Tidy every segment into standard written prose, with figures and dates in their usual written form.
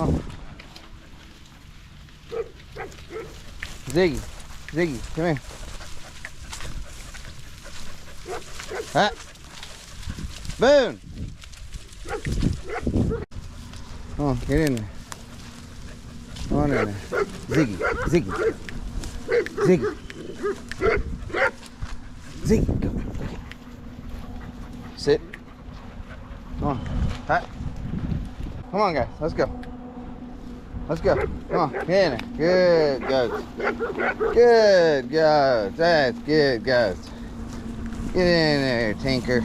Oh. Ziggy, Ziggy, come here. Ah. Boone! Come on, get in there. Come on in there. Ziggy, Ziggy. Ziggy. Ziggy, go. Sit. Come on. Hi. Come on, guys. Let's go. Let's go. Come on. Get in there. Good goats. Good goats. That's good goats. Get in there, Tinker.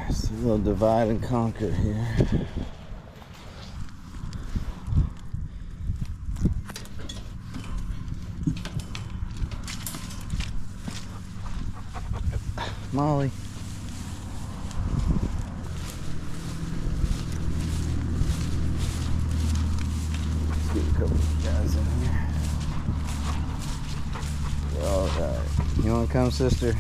It's a little divide and conquer here. Molly. Let's get a couple of guys in here. All right. You want to come, sister?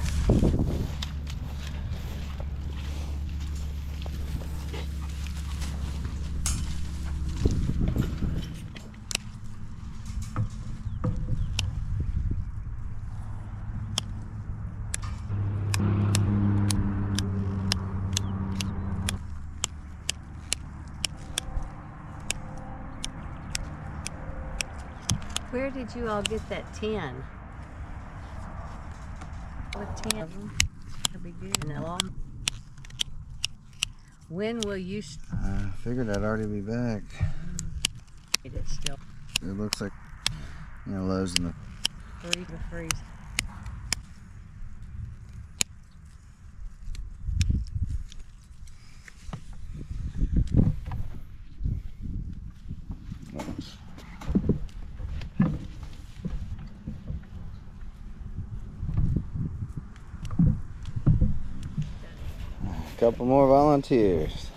Where did you all get that 10? What 10 of them? That'll be good. When will you? I figured I'd already be back. It's still. It looks like, you know, Lowe's in the freeze. Couple more volunteers.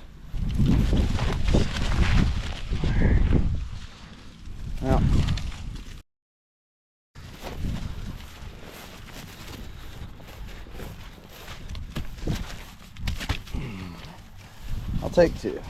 Well, I'll take two.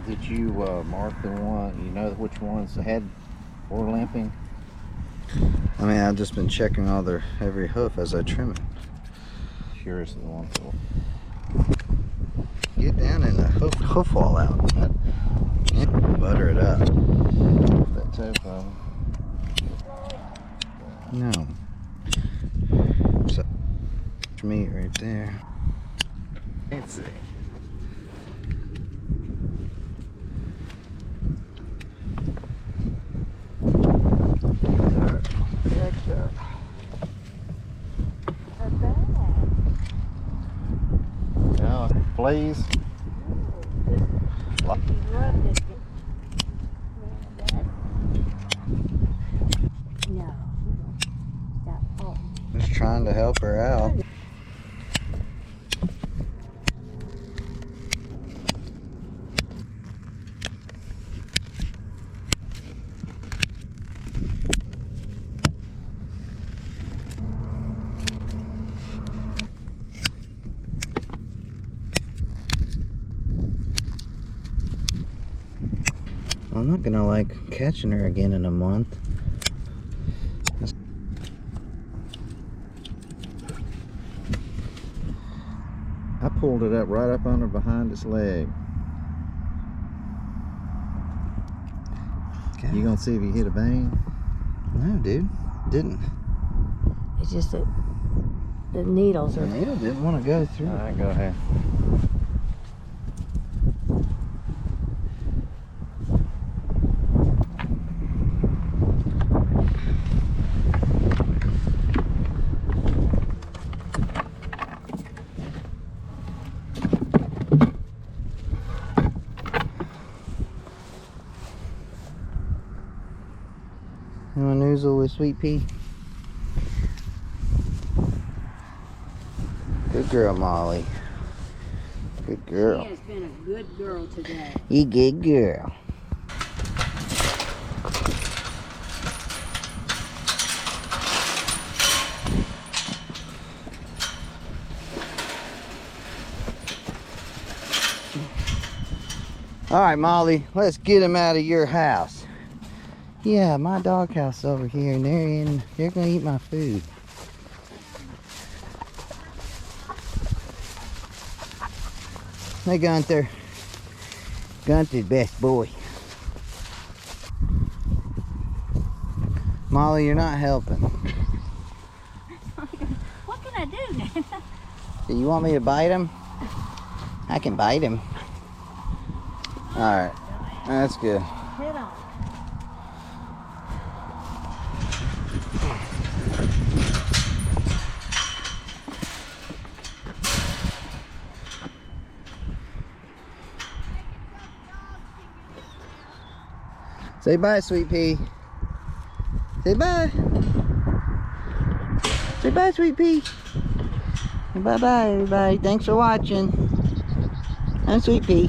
Did you mark the one, you know which ones had or limping? I mean, I've just been checking all their every hoof as I trim it. Curious of the ones that will get down and the hoof wall out. Butter it up. That toe problem. No. So, meat right there. Let's see. Please. No. Just trying to help her out. I'm not gonna like catching her again in a month. I pulled it up right up under behind its leg. Okay. You gonna see if you hit a vein? No, dude, didn't. It's just that the needles The are. needle didn't want to go through. All right, go ahead. You want to noozle with Sweet Pea? Good girl, Molly. Good girl. She has been a good girl today. You good girl. All right, Molly, let's get him out of your house. Yeah, my doghouse over here, and they're gonna eat my food. Hey, Gunther. Gunther's best boy. Molly, you're not helping. What can I do then? Do you want me to bite him? I can bite him. All right, that's good. Head on. Say bye, Sweet Pea. Say bye. Say bye, Sweet Pea. Bye-bye, everybody. Thanks for watching. I'm Sweet Pea.